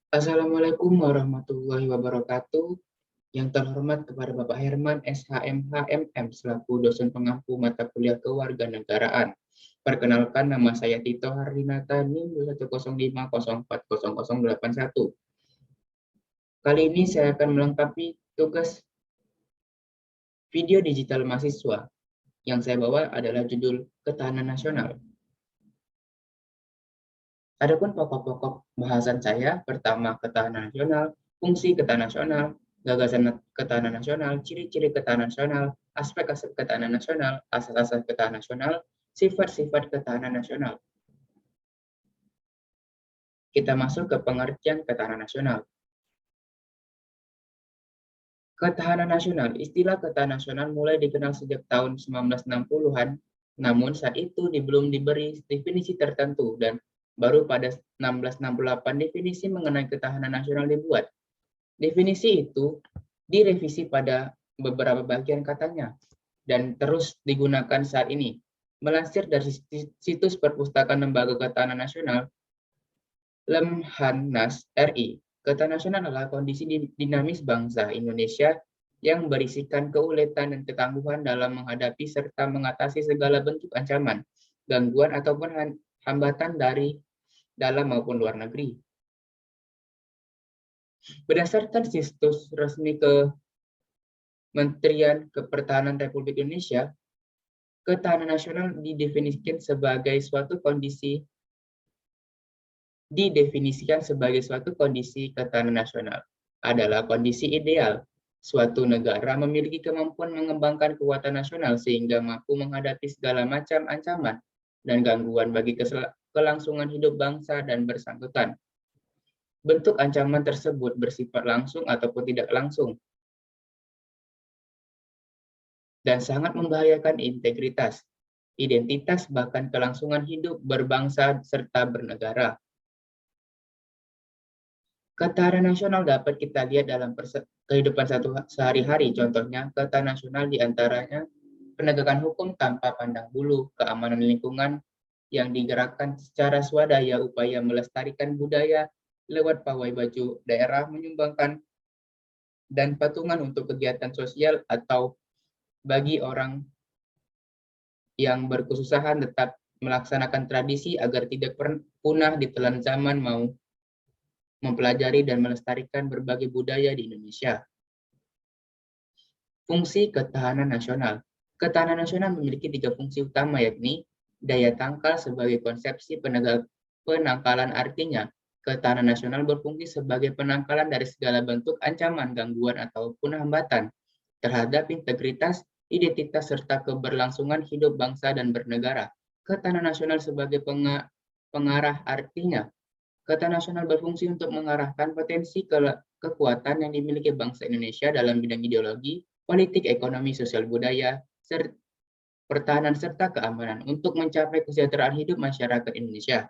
Assalamualaikum warahmatullahi wabarakatuh. Yang terhormat kepada Bapak Herman SHMH selaku dosen pengampu mata kuliah kewarganegaraan. Perkenalkan, nama saya Tito Hardinata NIM 105040081. Kali ini saya akan melengkapi tugas video digital mahasiswa. Yang saya bawa adalah judul Ketahanan Nasional. Adapun pokok-pokok bahasan saya, pertama ketahanan nasional, fungsi ketahanan nasional, gagasan ketahanan nasional, ciri-ciri ketahanan nasional, aspek-aspek ketahanan nasional, asas-asas ketahanan nasional, sifat-sifat ketahanan nasional. Kita masuk ke pengertian ketahanan nasional. Ketahanan nasional, istilah ketahanan nasional mulai dikenal sejak tahun 1960-an, namun saat itu belum diberi definisi tertentu dan baru pada 1668 definisi mengenai ketahanan nasional dibuat. Definisi itu direvisi pada beberapa bagian katanya dan terus digunakan saat ini. Melansir dari situs Perpustakaan Lembaga Ketahanan Nasional, Lemhanas RI, ketahanan nasional adalah kondisi dinamis bangsa Indonesia yang berisikan keuletan dan ketangguhan dalam menghadapi serta mengatasi segala bentuk ancaman, gangguan ataupun hambatan dari dalam maupun luar negeri. Berdasarkan situs resmi Kementerian Pertahanan Republik Indonesia, ketahanan nasional didefinisikan sebagai suatu kondisi ketahanan nasional adalah kondisi ideal. Suatu negara memiliki kemampuan mengembangkan kekuatan nasional sehingga mampu menghadapi segala macam ancaman dan gangguan bagi kelangsungan hidup bangsa dan bersangkutan. Bentuk ancaman tersebut bersifat langsung ataupun tidak langsung, dan sangat membahayakan integritas, identitas, bahkan kelangsungan hidup berbangsa serta bernegara. Ketahanan nasional dapat kita lihat dalam kehidupan sehari-hari. Contohnya, ketahanan nasional diantaranya penegakan hukum tanpa pandang bulu, keamanan lingkungan yang digerakkan secara swadaya, upaya melestarikan budaya lewat pawai baju daerah, menyumbangkan dan patungan untuk kegiatan sosial atau bagi orang yang berkesusahan tetap melaksanakan tradisi agar tidak punah ditelan zaman, mau mempelajari dan melestarikan berbagai budaya di Indonesia. Fungsi ketahanan nasional. Ketahanan nasional memiliki 3 fungsi utama, yakni daya tangkal sebagai konsepsi penangkalan. Artinya, ketahanan nasional berfungsi sebagai penangkalan dari segala bentuk ancaman, gangguan, ataupun hambatan terhadap integritas, identitas, serta keberlangsungan hidup bangsa dan bernegara. Ketahanan nasional sebagai pengarah. Artinya, ketahanan nasional berfungsi untuk mengarahkan potensi kekuatan yang dimiliki bangsa Indonesia dalam bidang ideologi, politik, ekonomi, sosial, budaya, pertahanan, serta keamanan untuk mencapai kesejahteraan hidup masyarakat Indonesia.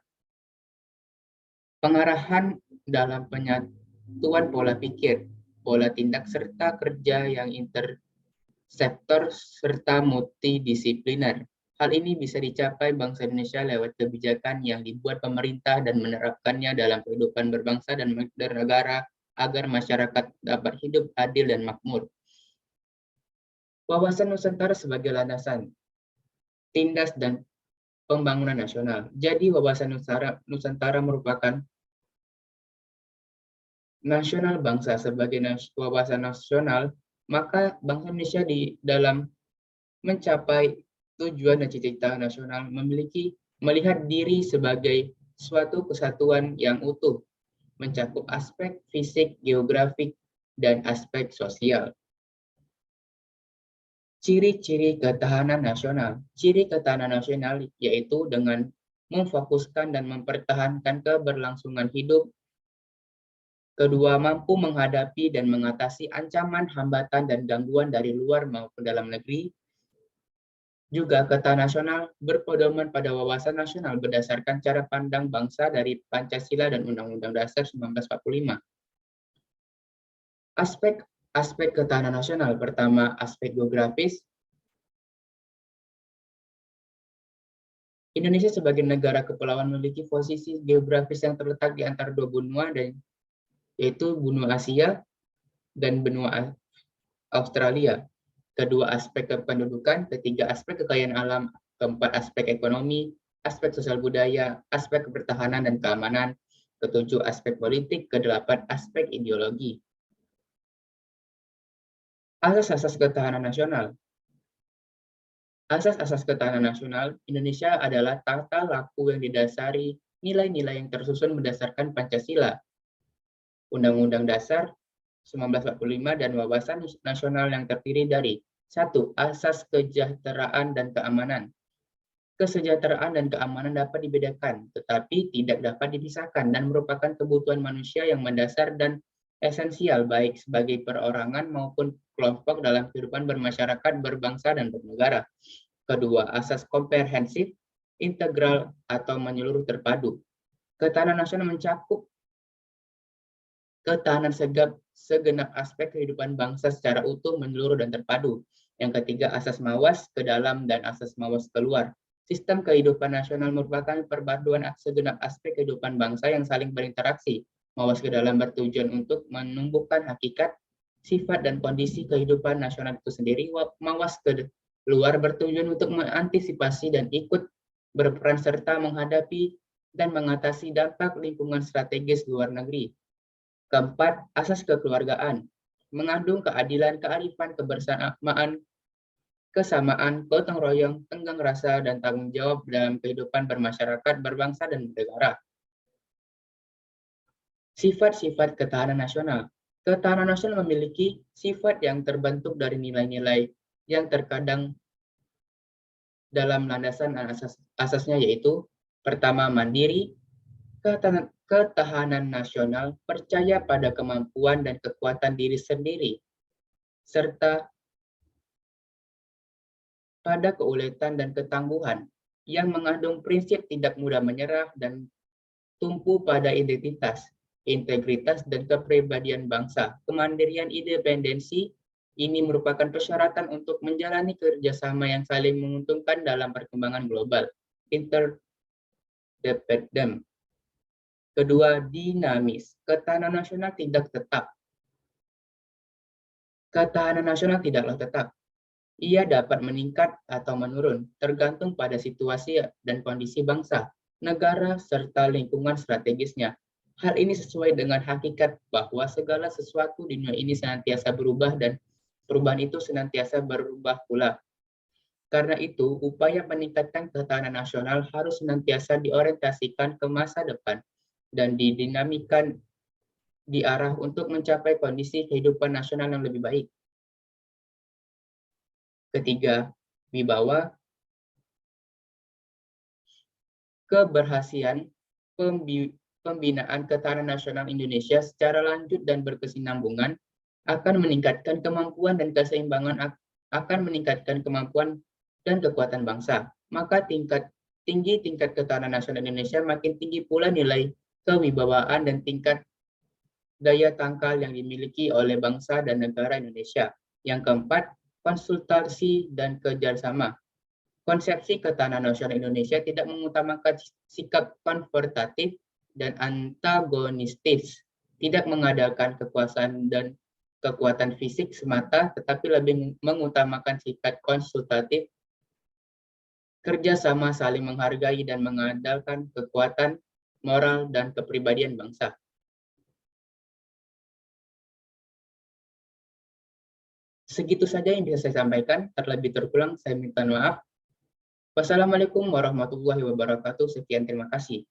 Pengarahan dalam penyatuan pola pikir, pola tindak, serta kerja yang intersektor serta multidisipliner. Hal ini bisa dicapai bangsa Indonesia lewat kebijakan yang dibuat pemerintah dan menerapkannya dalam kehidupan berbangsa dan bernegara agar masyarakat dapat hidup adil dan makmur. Wawasan Nusantara sebagai landasan tindas dan pembangunan nasional. Jadi wawasan Nusantara merupakan nasional bangsa sebagai wawasan nasional, maka bangsa Indonesia di dalam mencapai tujuan dan cita-cita nasional melihat diri sebagai suatu kesatuan yang utuh, mencakup aspek fisik, geografik, dan aspek sosial. Ciri-ciri ketahanan nasional. Ciri ketahanan nasional yaitu dengan memfokuskan dan mempertahankan keberlangsungan hidup. Kedua, mampu menghadapi dan mengatasi ancaman, hambatan, dan gangguan dari luar maupun dalam negeri. Juga ketahanan nasional berpedoman pada wawasan nasional berdasarkan cara pandang bangsa dari Pancasila dan Undang-Undang Dasar 1945. Aspek ketahanan nasional. Pertama, aspek geografis. Indonesia sebagai negara kepulauan memiliki posisi geografis yang terletak di antara 2 benua dan yaitu benua Asia dan benua Australia. Kedua, aspek kependudukan. Ketiga, aspek kekayaan alam. Keempat, aspek ekonomi. Aspek sosial budaya. Aspek pertahanan dan keamanan. Ketujuh, aspek politik. Kedelapan, aspek ideologi. Asas-asas ketahanan nasional. Asas-asas ketahanan nasional Indonesia adalah tata laku yang didasari nilai-nilai yang tersusun berdasarkan Pancasila, Undang-Undang Dasar 1945 dan wawasan nasional yang terdiri dari 1. Asas kesejahteraan dan keamanan. Kesejahteraan dan keamanan dapat dibedakan, tetapi tidak dapat dipisahkan dan merupakan kebutuhan manusia yang mendasar dan esensial baik sebagai perorangan maupun kelompok dalam kehidupan bermasyarakat, berbangsa, dan bernegara. Kedua, asas komprehensif, integral, atau menyeluruh terpadu. Ketahanan nasional mencakup ketahanan segenap aspek kehidupan bangsa secara utuh, menyeluruh, dan terpadu. Yang ketiga, asas mawas ke dalam dan asas mawas keluar. Sistem kehidupan nasional merupakan perpaduan segenap aspek kehidupan bangsa yang saling berinteraksi. Mawas ke dalam bertujuan untuk menumbuhkan hakikat, sifat, dan kondisi kehidupan nasional itu sendiri. Mawas ke luar bertujuan untuk mengantisipasi dan ikut berperan serta menghadapi dan mengatasi dampak lingkungan strategis luar negeri. Keempat, asas kekeluargaan. Mengandung keadilan, kearifan, kebersamaan, kesamaan, gotong royong, tenggang rasa, dan tanggung jawab dalam kehidupan bermasyarakat, berbangsa, dan bernegara. Sifat-sifat ketahanan nasional. Ketahanan nasional memiliki sifat yang terbentuk dari nilai-nilai yang terkadang dalam landasan asasnya, yaitu pertama, mandiri. Ketahanan nasional percaya pada kemampuan dan kekuatan diri sendiri, serta pada keuletan dan ketangguhan yang mengandung prinsip tidak mudah menyerah dan tumpu pada identitas, integritas, dan kepribadian bangsa. Kemandirian independensi ini merupakan persyaratan untuk menjalani kerjasama yang saling menguntungkan dalam perkembangan global. Interdependent. Kedua, dinamis. Ketahanan nasional tidak tetap. Ketahanan nasional tidaklah tetap. Ia dapat meningkat atau menurun, tergantung pada situasi dan kondisi bangsa, negara, serta lingkungan strategisnya. Hal ini sesuai dengan hakikat bahwa segala sesuatu di dunia ini senantiasa berubah dan perubahan itu senantiasa berubah pula. Karena itu, upaya meningkatkan ketahanan nasional harus senantiasa diorientasikan ke masa depan dan didinamikan di arah untuk mencapai kondisi kehidupan nasional yang lebih baik. Ketiga, wibawa. Keberhasilan pembinaan ketahanan nasional Indonesia secara lanjut dan berkesinambungan akan meningkatkan kemampuan dan keseimbangan, akan meningkatkan kemampuan dan kekuatan bangsa. Maka tingkat ketahanan nasional Indonesia, makin tinggi pula nilai kewibawaan dan tingkat daya tangkal yang dimiliki oleh bangsa dan negara Indonesia. Yang keempat, konsultasi dan kerjasama. Konsepsi ketahanan nasional Indonesia tidak mengutamakan sikap konfrontatif dan antagonistis, tidak mengandalkan kekuasaan dan kekuatan fisik semata, tetapi lebih mengutamakan sikap konsultatif, kerjasama, saling menghargai, dan mengandalkan kekuatan moral dan kepribadian bangsa. Segitu saja yang bisa saya sampaikan. Terlebih terpulang, saya minta maaf. Wassalamualaikum warahmatullahi wabarakatuh. Sekian, terima kasih.